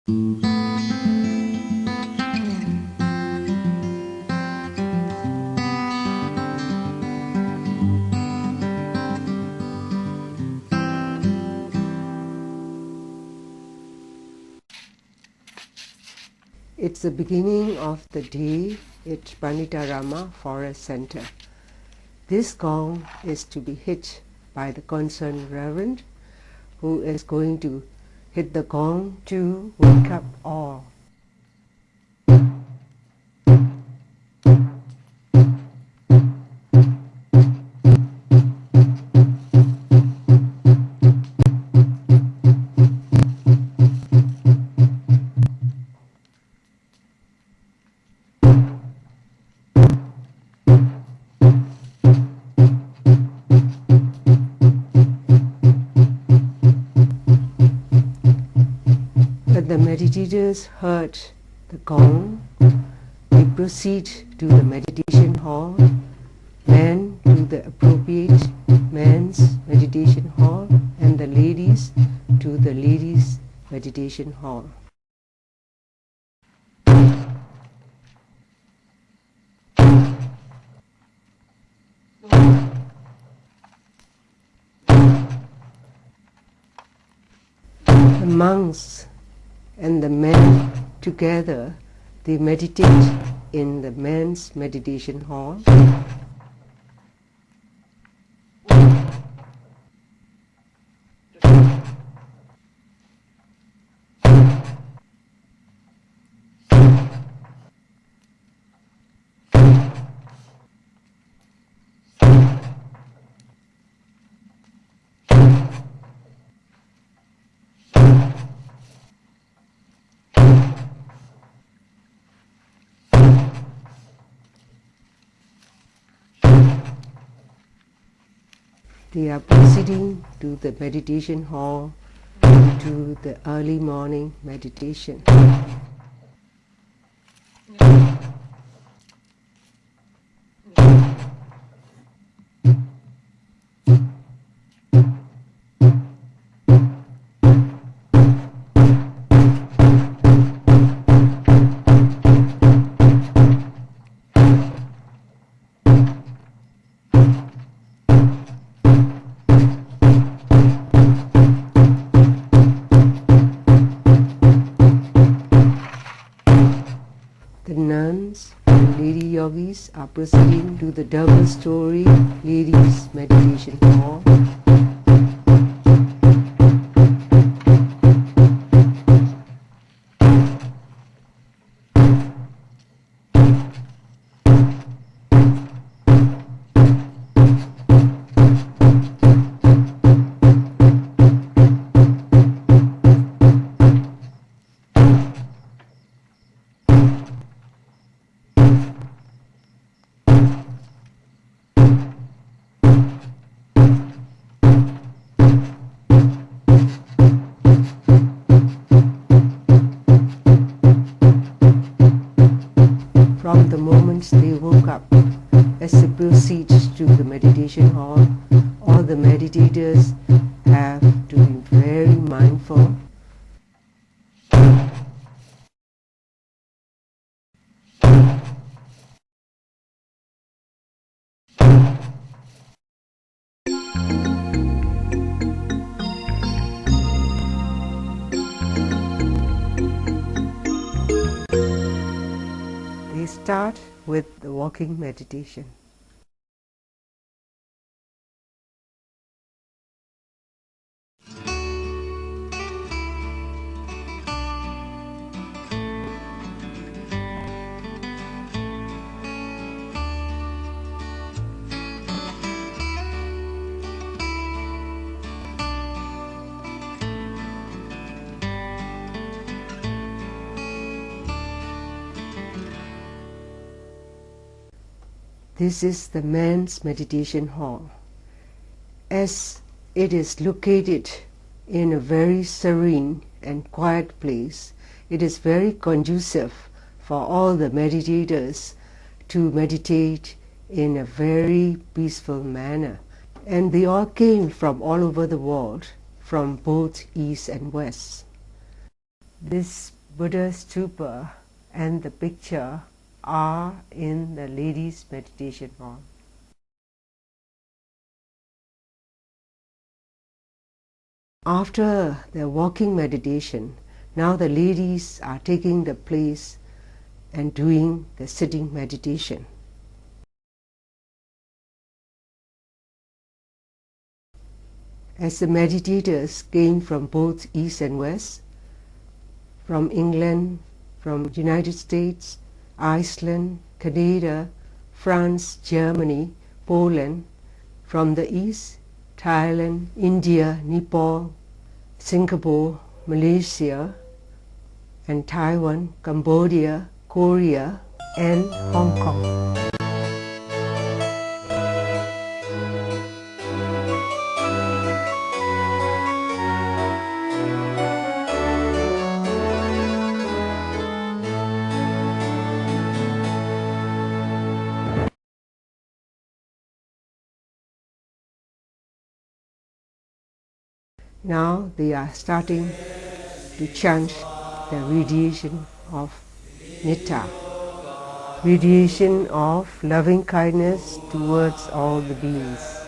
It's the beginning of the day at Panditarama Forest Center. This gong is to be hit by the concerned reverend, who is going to hit the gong to wake up all. When the meditators heard the gong, they proceed to the meditation hall, men to the appropriate men's meditation hall, and the ladies to the ladies' meditation hall. The monks and the men together, they meditate in the men's meditation hall. They are proceeding to the meditation hall to the early morning meditation. The nuns and lady yogis are proceeding to the double-story ladies' meditation hall. From the moment they woke up, as they proceed to the meditation hall, all the meditators have to be very mindful. They start with the walking meditation. This is the men's meditation hall. As it is located in a very serene and quiet place, it is very conducive for all the meditators to meditate in a very peaceful manner. And they all came from all over the world, from both east and west. This Buddha stupa and the picture are in the ladies' meditation hall. After the walking meditation, now the ladies are taking the place and doing the sitting meditation. As the meditators came from both East and West, from England, from United States, Iceland, Canada, France, Germany, Poland, from the East, Thailand, India, Nepal, Singapore, Malaysia, and Taiwan, Cambodia, Korea, and Hong Kong. Now they are starting to chant the radiation of Netta, radiation of loving kindness towards all the beings.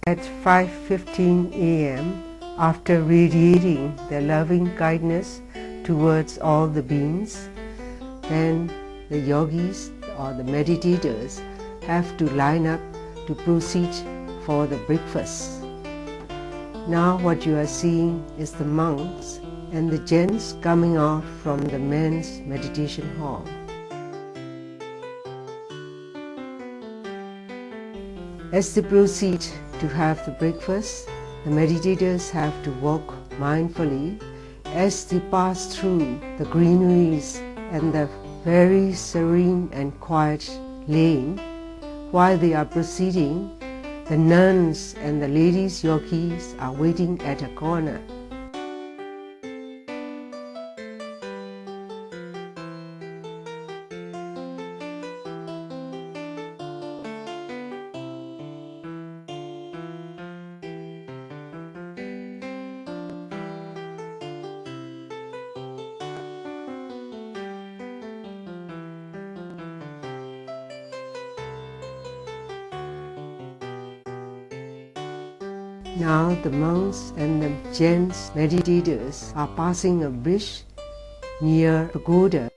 At 5:15 a.m., after radiating their loving kindness towards all the beings, then the yogis or the meditators have to line up to proceed for the breakfast. Now what you are seeing is the monks and the gents coming out from the men's meditation hall. As they proceed to have the breakfast, the meditators have to walk mindfully as they pass through the greeneries and the very serene and quiet lane. While they are proceeding, the nuns and the ladies yogis are waiting at a corner. Now the monks and the gents meditators are passing a bridge near a pagoda.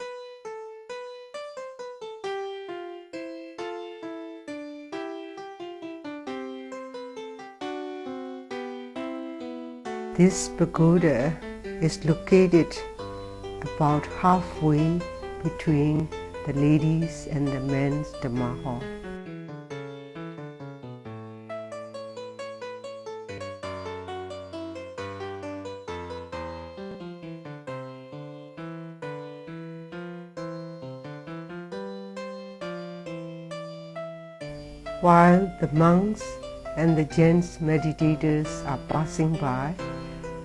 This pagoda is located about halfway between the ladies and the men's Dhamma hall. While the monks and the gents meditators are passing by,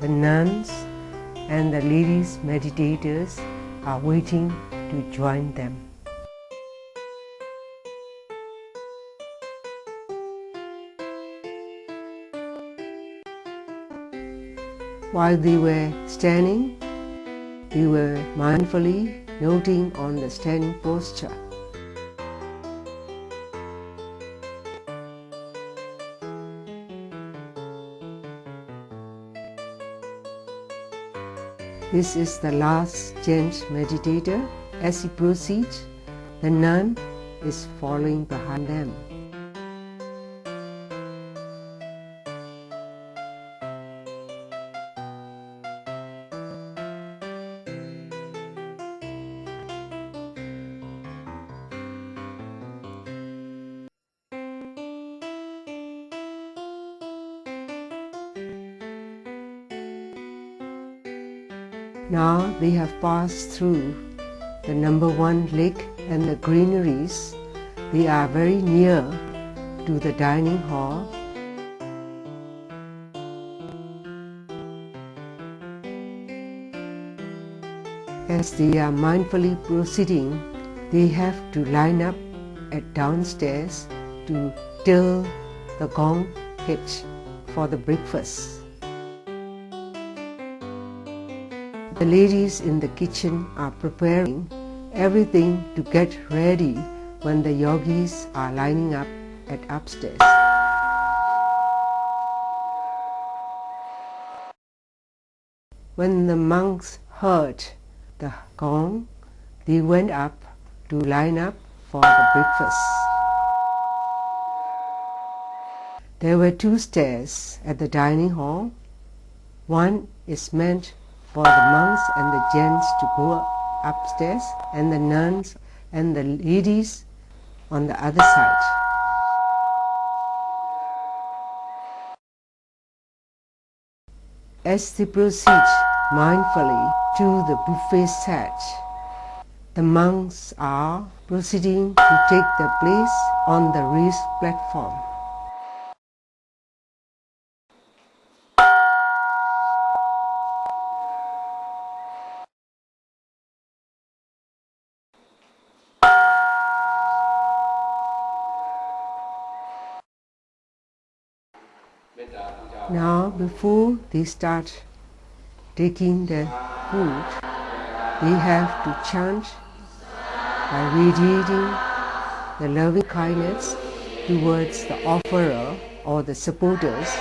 the nuns and the ladies meditators are waiting to join them. While they were standing, they were mindfully noting on the standing posture. This is the last gent meditator. As he proceeds, the nun is following behind them. Now they have passed through the number 1 lake and the greeneries. They are very near to the dining hall. As they are mindfully proceeding, they have to line up at downstairs to till the gong hit for the breakfast. The ladies in the kitchen are preparing everything to get ready when the yogis are lining up at upstairs. When the monks heard the gong, they went up to line up for the breakfast. There were 2 stairs at the dining hall. One is meant for the monks and the gents to go upstairs, and the nuns and the ladies on the other side. As they proceed mindfully to the buffet set, the monks are proceeding to take their place on the raised platform. Now, before they start taking the food, they have to chant by radiating the loving kindness towards the offerer or the supporters,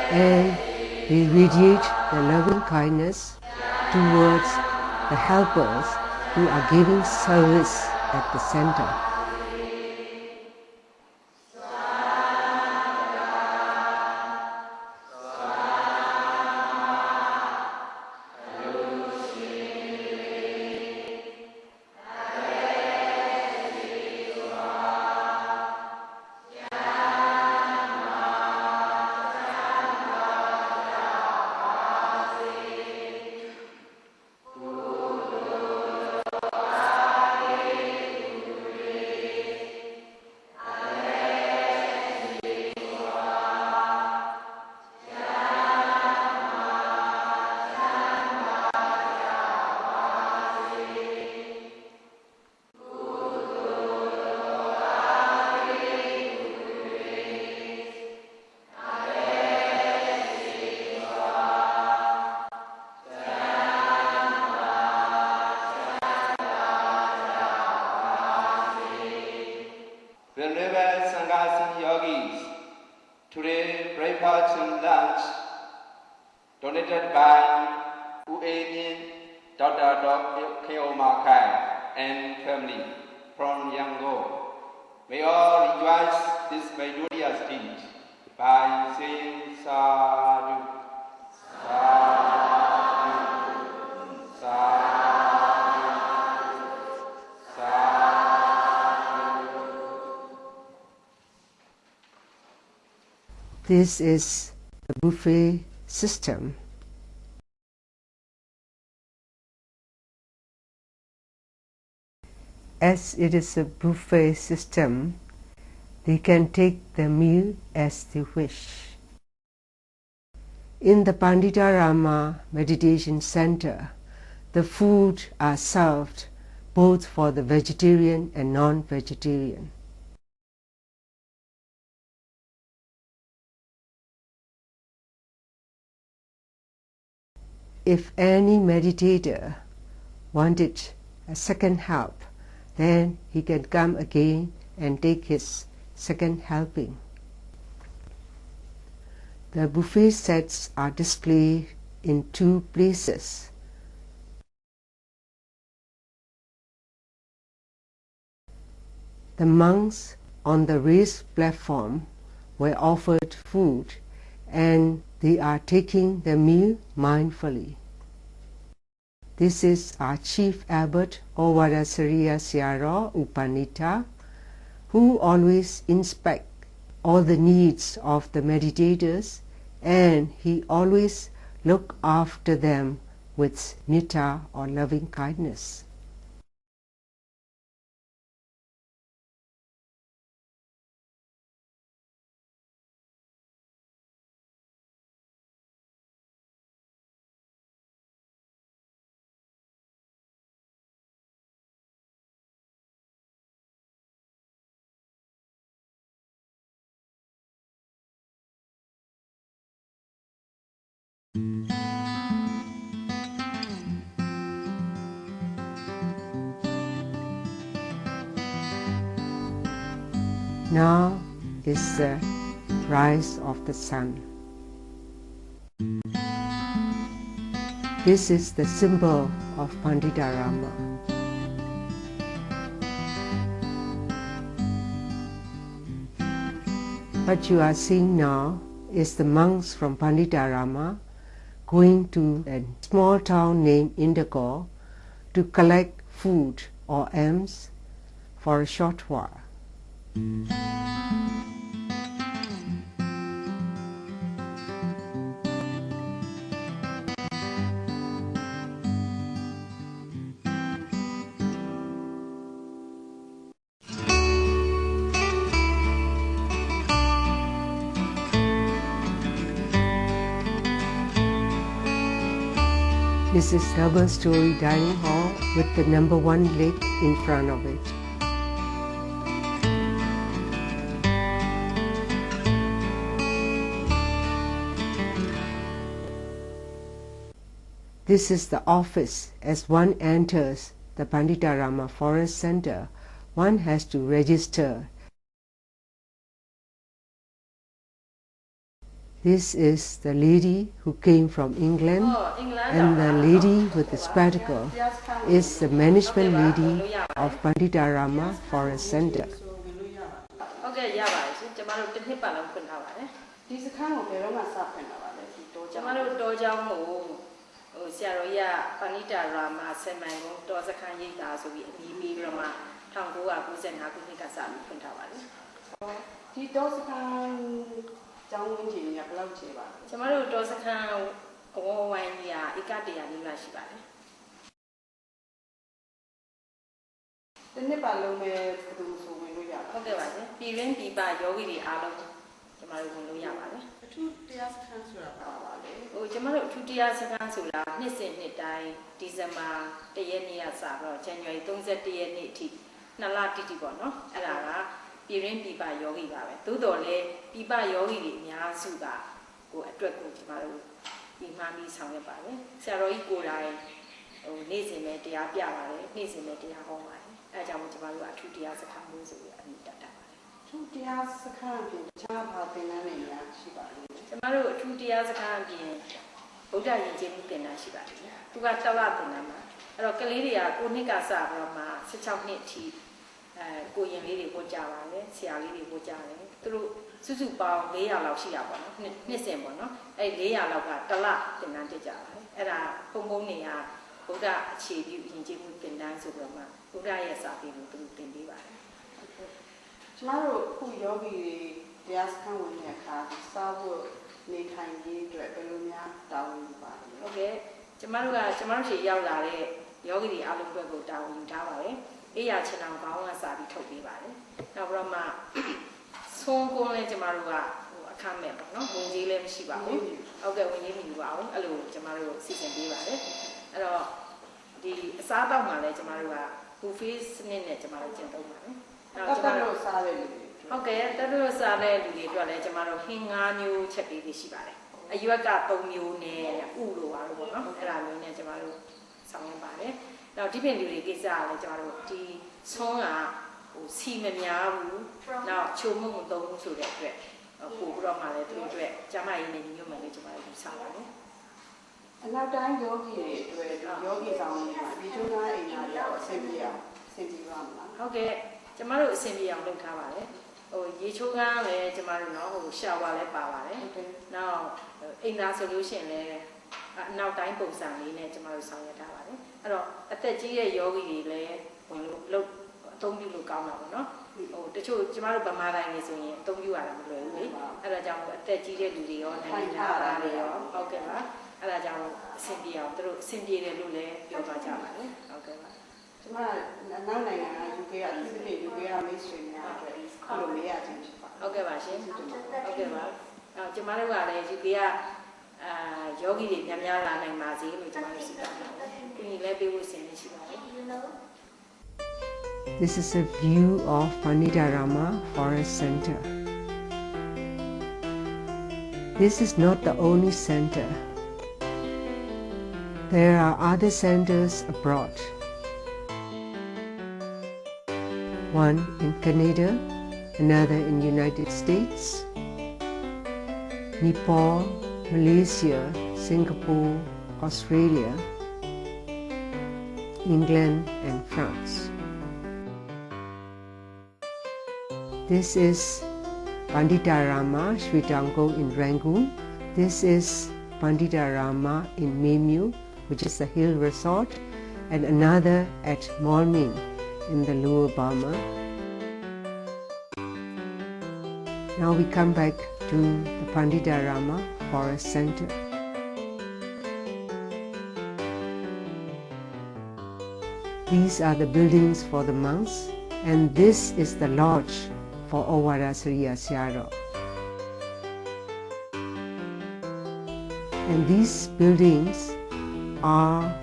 and they radiate the loving kindness towards the helpers who are giving service at the center. Venerable Sanghas and Yogis, Today, breakfast and lunch donated by Uemin, Dr. Keoma Kai and family from Yangon. We all rejoice this glorious deed by saying Sadhu, Sadhu, Sadhu, Sadhu. This is the buffet system. As it is a buffet system, they can take the meal as they wish. In the Panditarama Meditation Center, the food are served both for the vegetarian and non-vegetarian. If any meditator wanted a second help, then he can come again and take his second helping. The buffet sets are displayed in two places. The monks on the raised platform were offered food and they are taking the meal mindfully. This is our chief abbot, Ovadasariya Siaro Upanita, who always inspects all the needs of the meditators and he always looks after them with metta or loving kindness. Now is the rise of the sun. This is the symbol of Panditarama. What you are seeing now is the monks from Panditarama going to a small town named Indagore to collect food or alms for a short while. This is double-story dining hall with the number 1 lake in front of it. This is the office. As one enters the Panditarama Forest Center, one has to register. This is the lady who came from England, and the lady with the spectacle is the management lady of Panditarama Forest Center. Jamaro, 2 years ago, Buddha in Jimmy Penashi. Tu got Talatanama. A Kaliria, Unica Sabrama, Sichamiti, going lady Bojale, Sia lady Bojale, through Susu Bao, Lea Lausia, Nisembono, a Lea Laga, Tala, the Nantijala, era Pomonia, Buddha achieved in Jimmy Pendan Subrama, Buddha Yasabi through Pindiva. Tomorrow, who yogi, the Askan with their car, Savo, Nikangi, Belunia, down. Okay, tomorrow, Yaga, Yogi, Alugo down in Tawale, Ea Chenam Bawa Sabi Tobi Valley. Now, Rama, Song Gole Jamarua, a camel, no, Munjilem Shiba. Okay, we name you out, alone, Jamaro, season B Valley. The Saba Male Jamarua, who feels Nene Jamaro gentleman. Okay, that was a lady to let Jamaro Hinga new Chappy Shibare. A Yuaka Tomu ne Ulu, and I mean Jamaro Samabare. Now, depending on Jamaro, the Songa, Simemiaru, now Chomu don't so that who brought my little dread, Jamai in human Jamaro Salary. And now, time yogi, yogi found Vituna in Sambia, Sambia. Okay. Jamaro Sambia on the Cavale, or Yichuga, Jamaro, no, Shawale Pavale. Now, in that solution, now time goes on in Jamaro Sanga Tavale. At the Gia Yogi, when look, don't you look out now, no? The two Jamaro Bamara is in, don't you are a blue, and a jam at the Gia Ludi on okay, and a jam Sambia through Cindy Lule, Yoga Jamale, okay. Okay, Bashi. Okay, well, Jamara, you be a yogi, Yamala, and Mazi, which can you let me with This is a view of Panditarama Forest Center. This is not the only center. There are other centers abroad. One in Canada, another in United States, Nepal, Malaysia, Singapore, Australia, England and France. This is Panditarama Shwetango in Rangoon. This is Panditarama in Memu, which is a hill resort, and another at Molmin in the Lower Burma. Now we come back to the Panditarama Forest Center. These are the buildings for the monks, and this is the lodge for Owada Sriya Siaro. And these buildings are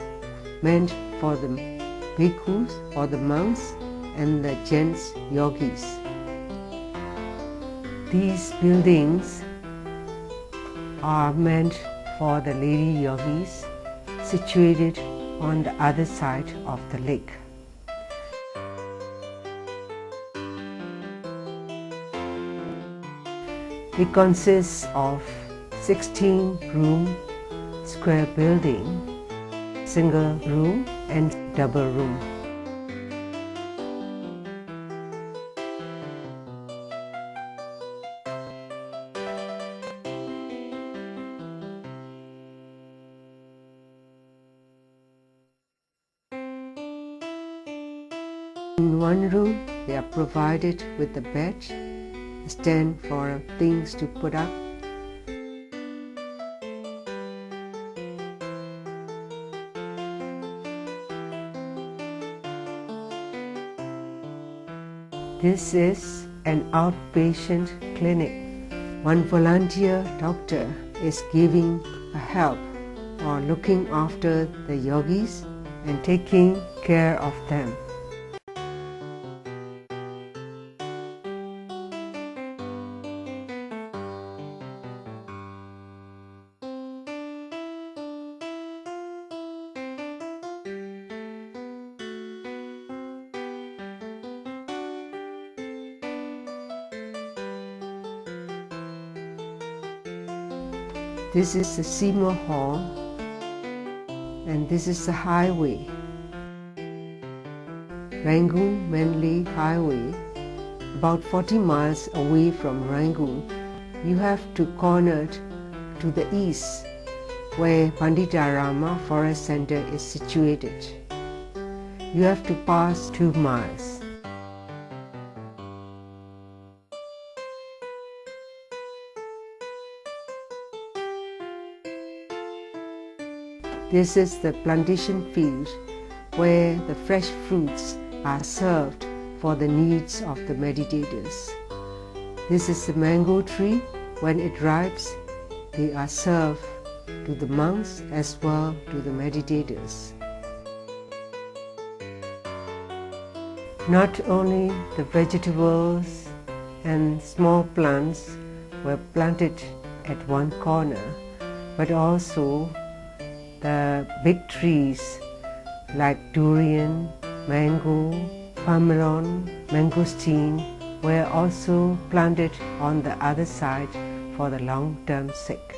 meant for the bhikkhus or the monks and the gents yogis. These buildings are meant for the lady yogis situated on the other side of the lake. It consists of 16-room square building, single room and double room. In one room, they are provided with a bed, a stand for things to put up, This is an outpatient clinic. One volunteer doctor is giving a help or looking after the yogis and taking care of them. This is the Seymour Hall, and this is the highway, Rangoon-Manly Highway. About 40 miles away from Rangoon, you have to corner to the east, where Panditarama Forest Center is situated. You have to pass 2 miles. This is the plantation field where the fresh fruits are served for the needs of the meditators. This is the mango tree. When it ripes, they are served to the monks as well to the meditators. Not only the vegetables and small plants were planted at one corner, but also the big trees like durian, mango, watermelon, mangosteen were also planted on the other side for the long-term sake.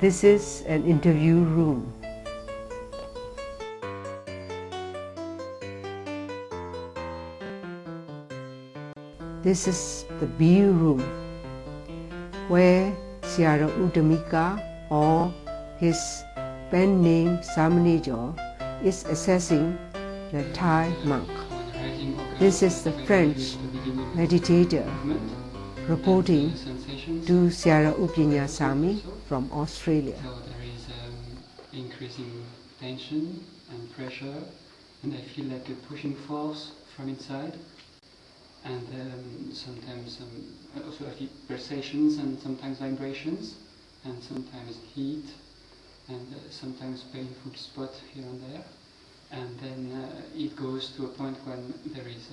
This is an interview room. This is the view room, where Siara Udamika, or his pen name Samanejor, is assessing the Thai monk. This is the French meditator reporting to Siara Upanya Sami from Australia. So there is increasing tension and pressure, and I feel like a pushing force from inside. And sometimes also I feel pulsations and sometimes vibrations, and sometimes heat, and sometimes painful spot here and there. And then it goes to a point when there is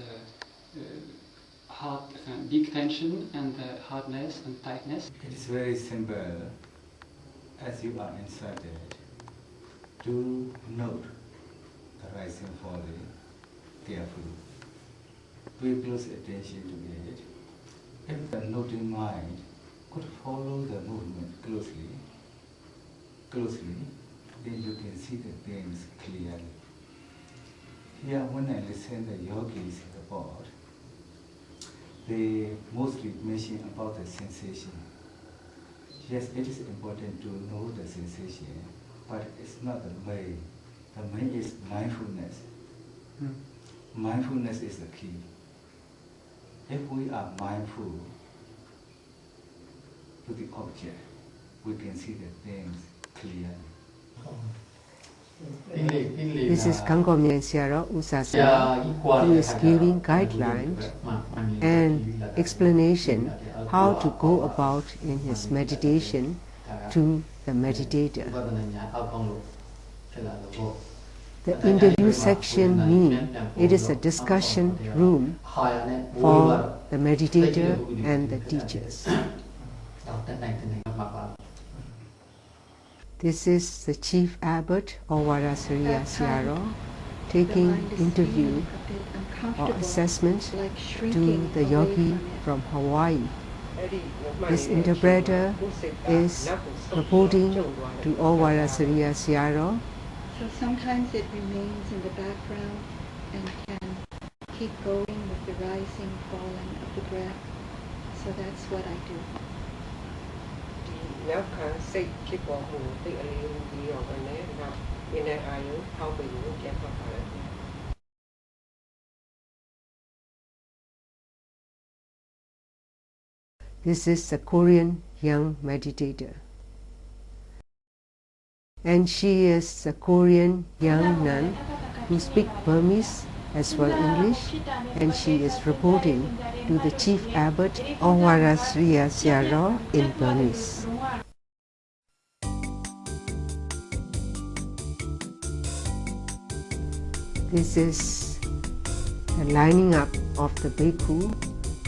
big tension and hardness and tightness. It is very simple. As you are inside it, do note the rising body carefully. Pay close attention to it. If the noting mind could follow the movement closely, then you can see the things clearly. Here, when I listen to the yogis report, they mostly mention about the sensation. Yes, it is important to know the sensation, but it's not the main. The main is mindfulness. Mindfulness is the key. If we are mindful to the object, we can see the things clearly. This is Kangomyen Siara Usasa, who is giving guidelines and explanation how to go about in his meditation to the meditator. The interview section means it is a discussion room for the meditator and the teachers. This is the chief abbot of Varasariya Siaro taking interview or assessment to the yogi from Hawaii. This interpreter is reporting to all Varasariya Siaro. So sometimes it remains in the background and can keep going with the rising, falling of the breath. So that's what I do. This is a Korean young meditator. And she is a Korean young nun who speaks Burmese as well English, and she is reporting to the chief abbot of Varasariya Siaro in Burmese. This is the lining up of the bhikkhu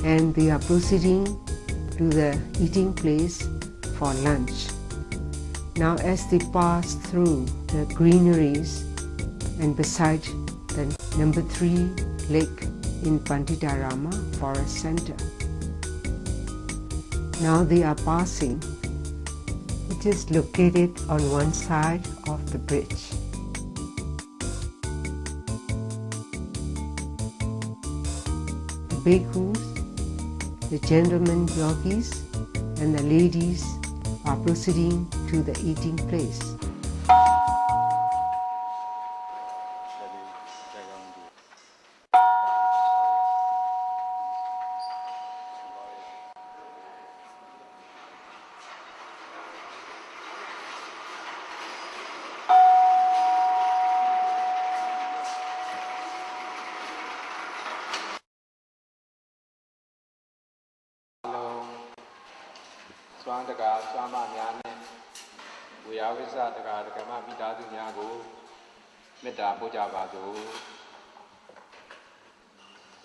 and they are proceeding to the eating place for lunch. Now as they pass through the greeneries and beside the number 3 lake in Panditarama forest center. Now they are passing. It is located on one side of the bridge. The bhikkhus, the gentlemen yogis and the ladies are proceeding to the eating place. Swantaka, Swama Nyane, we are with Sataka, the Kamamita Nyago, Meta Pujabado,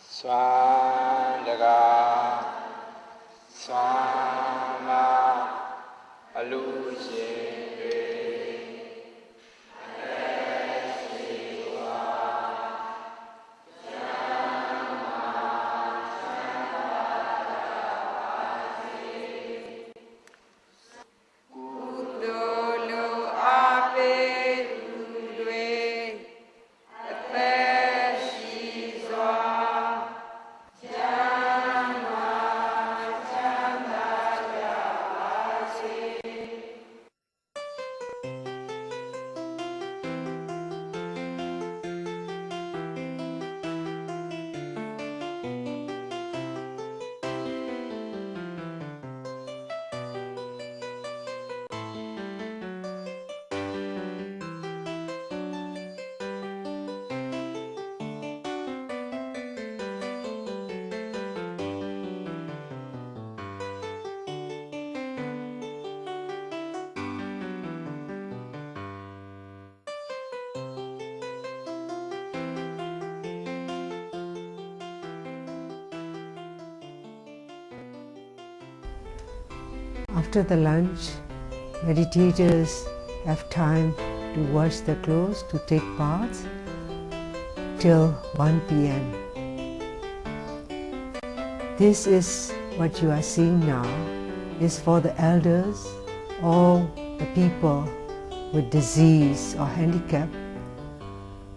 Swantaka, Swama, Alushi. After the lunch, meditators have time to wash their clothes, to take baths till 1 p.m. This is what you are seeing now is for the elders, all the people with disease or handicap.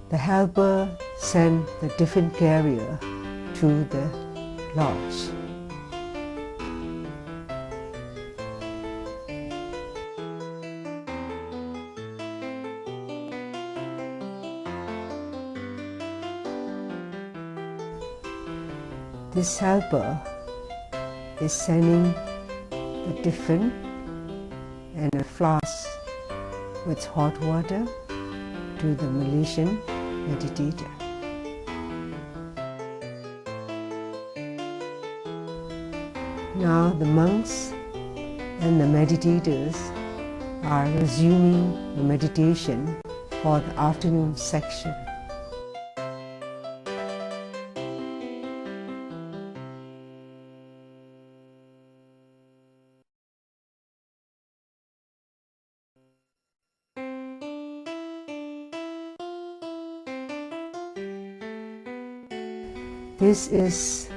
The helper sent the tiffin carrier to the lodge. This helper is sending the tiffin and a flask with hot water to the Malaysian meditator. Now the monks and the meditators are resuming the meditation for the afternoon section. This is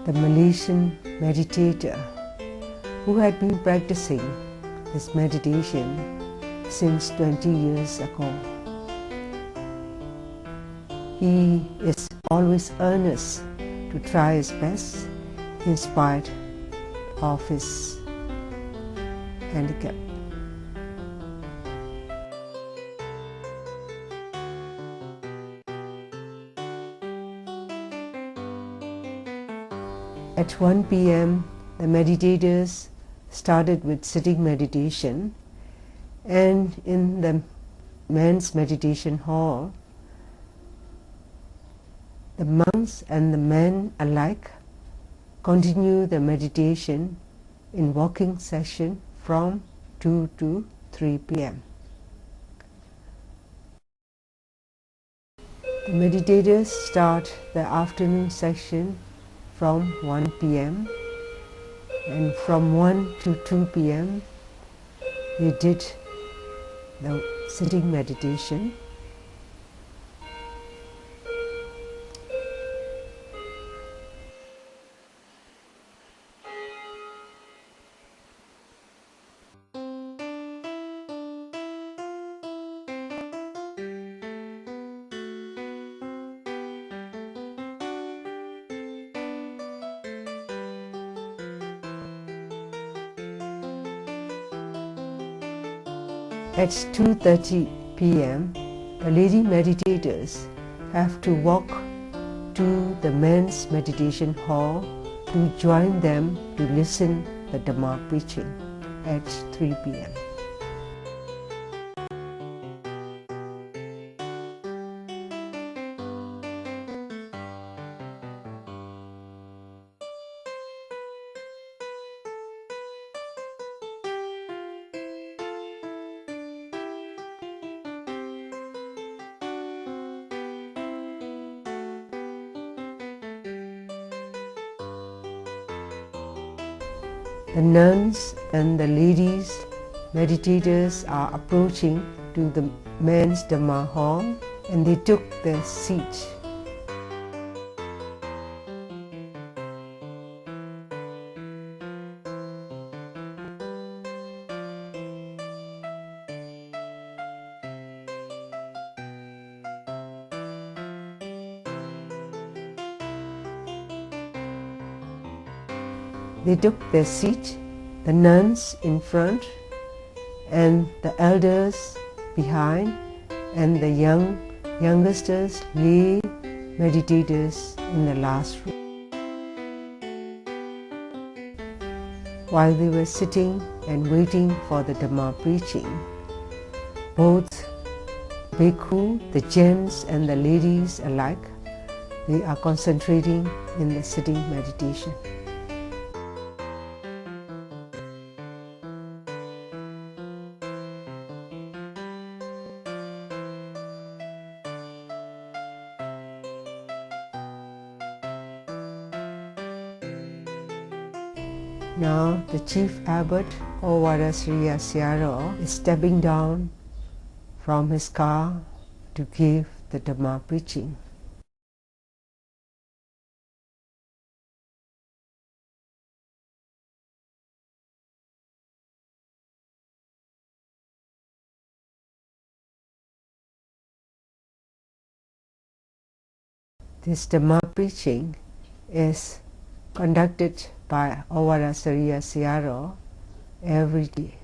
the Malaysian meditator who had been practicing this meditation since 20 years ago. He is always earnest to try his best in spite of his handicap. At 1 p.m., the meditators started with sitting meditation, and in the men's meditation hall, the monks and the men alike continue the meditation in walking session from 2 to 3 p.m. The meditators start the afternoon session from 1 p.m. and from 1 to 2 p.m. we did the sitting meditation. At 2:30 p.m., the lady meditators have to walk to the men's meditation hall to join them to listen the Dhamma preaching at 3 p.m. The nuns and the ladies meditators are approaching to the men's Dhamma hall and they took their seat. They took their seat, the nuns in front and the elders behind, and the youngsters, lay meditators in the last row. While they were sitting and waiting for the Dhamma preaching, both bhikkhu, the gents and the ladies alike, they are concentrating in the sitting meditation. Now the chief abbot, Ovarasriya Siaro, is stepping down from his car to give the Dhamma preaching. This Dhamma preaching is conducted by Ovarasriya Siaro every day.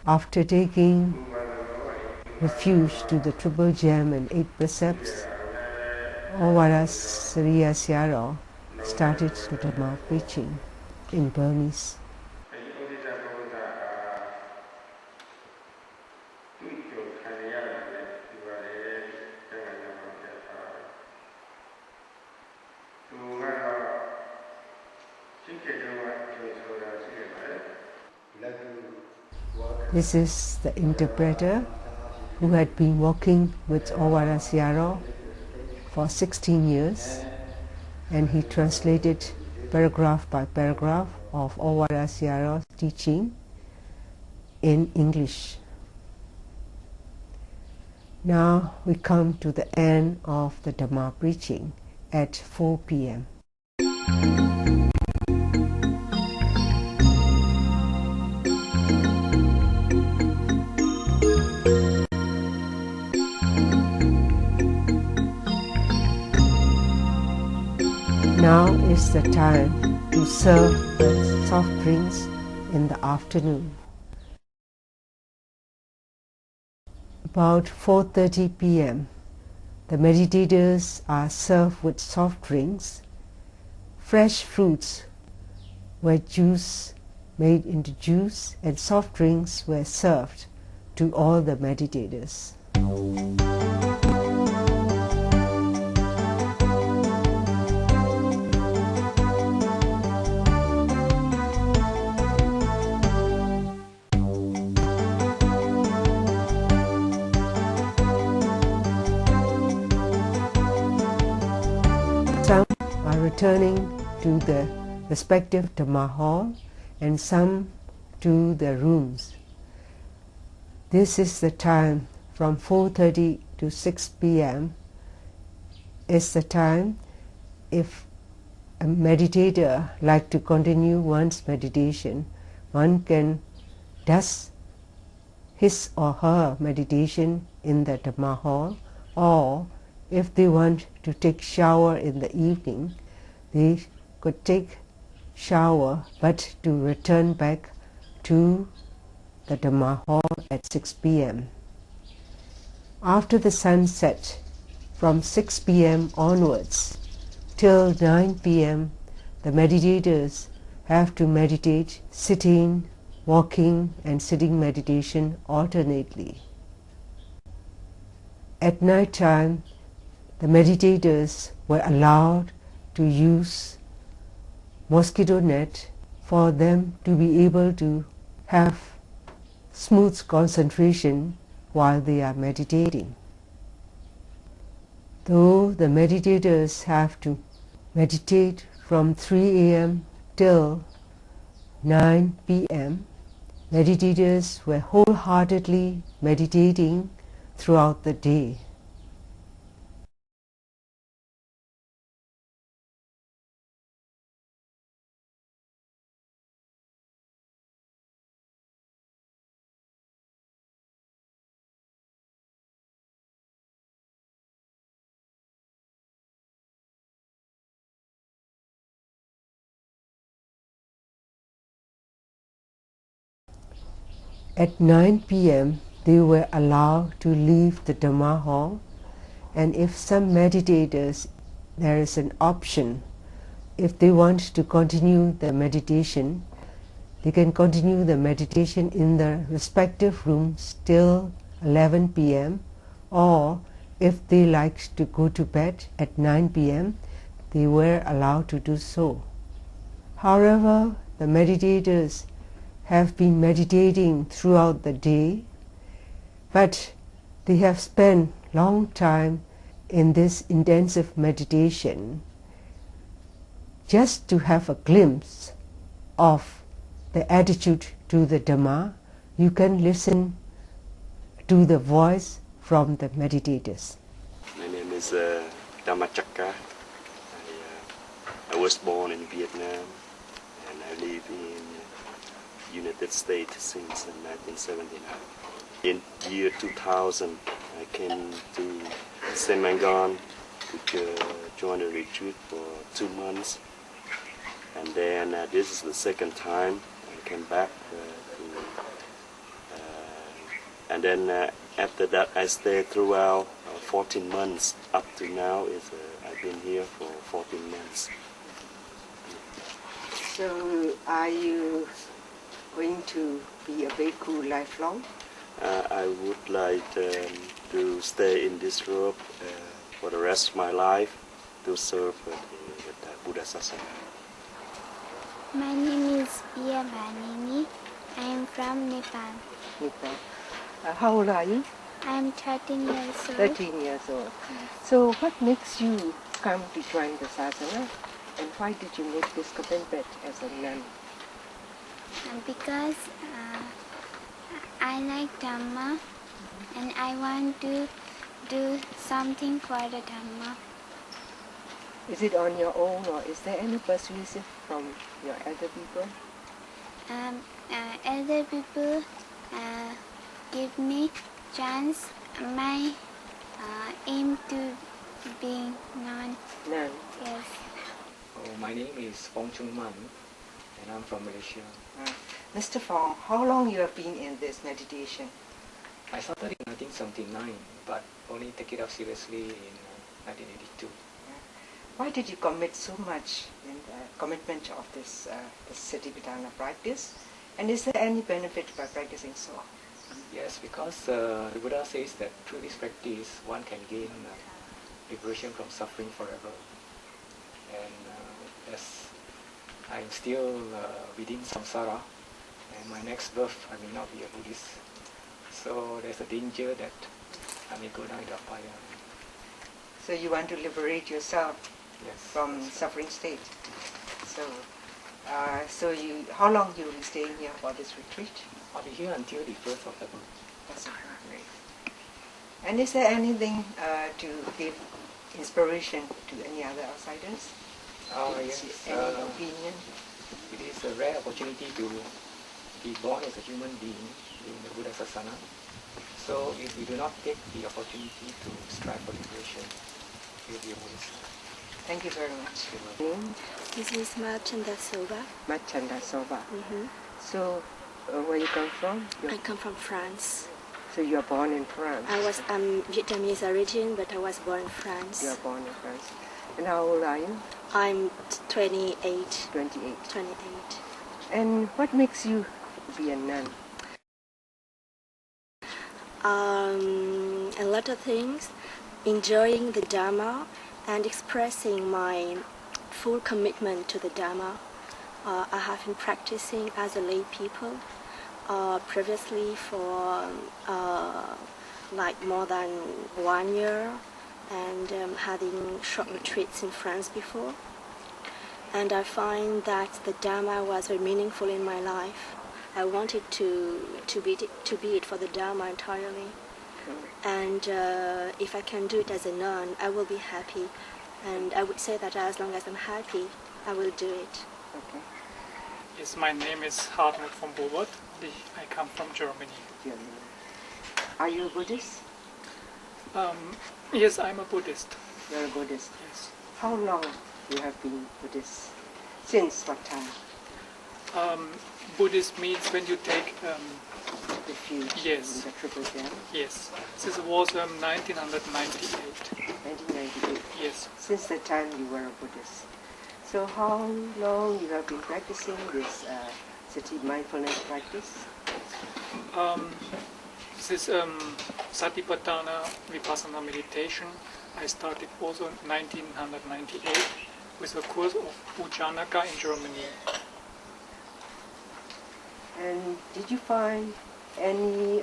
After taking refuge to the Triple Gem and 8 precepts, Ovara Sriya Siaro started the Dhamma preaching in Burmese. This is the interpreter who had been working with Ovara Siaro for 16 years, and he translated paragraph by paragraph of Ovara Siaro's teaching in English. Now we come to the end of the Dhamma preaching at 4 p.m. Now is the time to serve the soft drinks in the afternoon. About 4:30 p.m., the meditators are served with soft drinks. Fresh fruits were made into juice, and soft drinks were served to all the meditators. Some are returning to the respective Dhamma hall and some to their rooms. This is the time from 4:30 to 6 p.m. is the time if a meditator like to continue one's meditation, one can does his or her meditation in the Dhamma hall, or if they want to take shower in the evening, they could take shower, but to return back to the Dhamma hall at 6 p.m. After the sunset, from 6 p.m. onwards till 9 p.m., the meditators have to meditate sitting, walking and sitting meditation alternately. At night time, the meditators were allowed to use mosquito net for them to be able to have smooth concentration while they are meditating. Though the meditators have to meditate from 3 a.m. till 9 p.m., meditators were wholeheartedly meditating throughout the day. At 9 p.m., they were allowed to leave the Dhamma hall, and if some meditators, there is an option, if they want to continue the meditation, they can continue the meditation in their respective rooms till 11 p.m., or if they like to go to bed at 9 p.m., they were allowed to do so. However, the meditators have been meditating throughout the day, but they have spent long time in this intensive meditation just to have a glimpse of the attitude to the Dhamma. You can listen to the voice from the meditators. My name is Dhamma. I was born in Vietnam and I live in United States since 1979. In year 2000, I came to Saint Mangan to join a retreat for 2 months, and then this is the second time I came back. And then after that, I stayed throughout 14 months up to now. I been here for 14 months. So are you going to be a bhikkhu lifelong? I would like to stay in this group for the rest of my life to serve the Buddha Sasana. My name is Pia Bhanini. I am from Nepal. Nepal. How old are you? I am 13 years old. 13 years old. So what makes you come to join the sasana, and why did you make this commitment as a nun? Because I like Dhamma and I want to do something for the Dhamma. Is it on your own, or is there any persuasion from your elder people? Elder people give me chance. My aim to be nun. Nun. Yes. Oh, my name is Fong Chung Man, and I'm from Malaysia. Mr. Fong, how long you have been in this meditation? I started in 1979, but only take it up seriously in 1982. Why did you commit so much in the commitment of this Satipatthana practice? And is there any benefit by practicing so? Yes, because the Buddha says that through this practice one can gain liberation from suffering forever. And as I'm still within samsara, and my next birth I may not be a Buddhist, so there's a danger that I may go down in the fire. So you want to liberate yourself? Yes. From suffering state. So, how long you will be staying here for this retreat? I'll be here until the 1st of February. That's great. And is there anything to give inspiration to any other outsiders? Yes. Any opinion? It is a rare opportunity to be born as a human being in the Buddha Sasana. So if we do not take the opportunity to strive for liberation, we'll be a Buddhist. Thank you very much. This is Machanda Soba. Machanda Soba. Mm-hmm. So, where you come from? I come from France. So you are born in France? I was Vietnamese origin, but I was born in France. You are born in France. And how old are you? I'm 28. 28. 28. And what makes you be a nun? A lot of things. Enjoying the Dhamma and expressing my full commitment to the Dhamma. I have been practicing as a lay people previously for like more than 1 year, and having short retreats in France before. And I find that the Dhamma was very meaningful in my life. I wanted to be it for the Dhamma entirely. And if I can do it as a nun, I will be happy. And I would say that as long as I'm happy, I will do it. Okay. Yes, my name is Hartmut von Bobert. I come from Germany. Are you a Buddhist? Yes, I'm a Buddhist. You're a Buddhist? Yes. How long you have been Buddhist? Since what time? Buddhist means when you take refuge. Yes. In the Triple Gem? Yes. This was 1998. 1998? Yes. Since that time you were a Buddhist. So how long you have been practicing this sati mindfulness practice? This Satipatthana Vipassana meditation I started also in 1998 with a course of Ujjanaka in Germany. And did you find any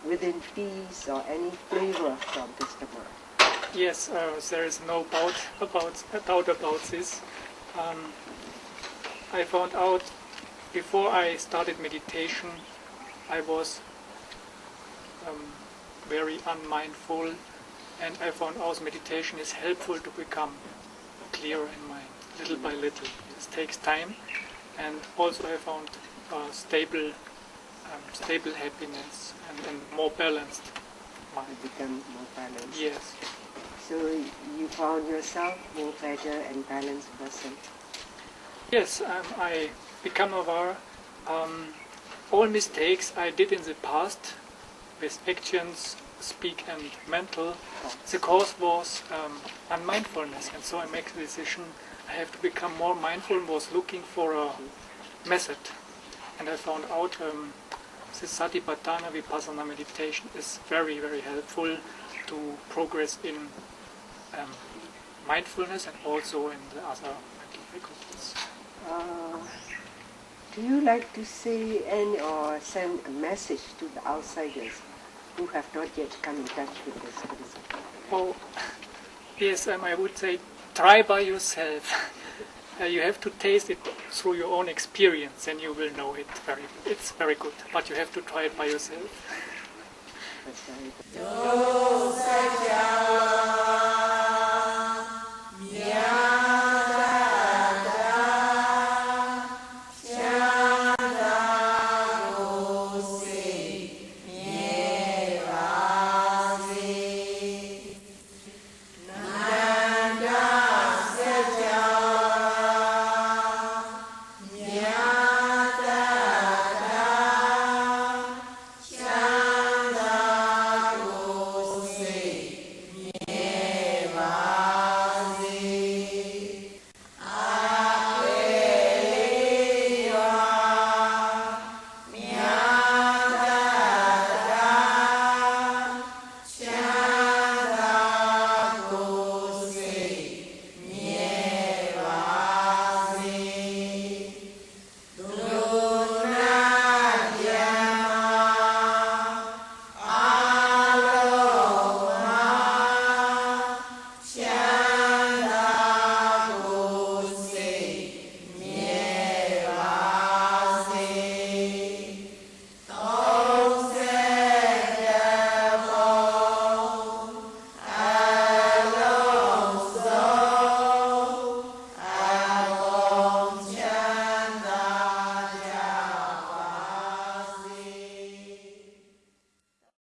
within peace or any flavor from this Dhamma? Yes, there is no doubt about this. I found out before I started meditation, I was very unmindful, and I found out meditation is helpful to become clearer in mind, little by little. It takes time, and also I found stable happiness and more balanced mind. You become more balanced. Yes. So you found yourself more better and balanced person. Yes, I become aware all mistakes I did in the past with actions speak and mental. The course was on mindfulness, and so I make the decision I have to become more mindful, was looking for a method. And I found out this Satipatthana Vipassana meditation is very, very helpful to progress in mindfulness and also in the other mental faculties. Do you like to say or send a message to the outsiders who have not yet come in touch with this Buddhism? Oh, yes, I would say try by yourself. You have to taste it through your own experience, and you will know it it's very good. But you have to try it by yourself. That's very good.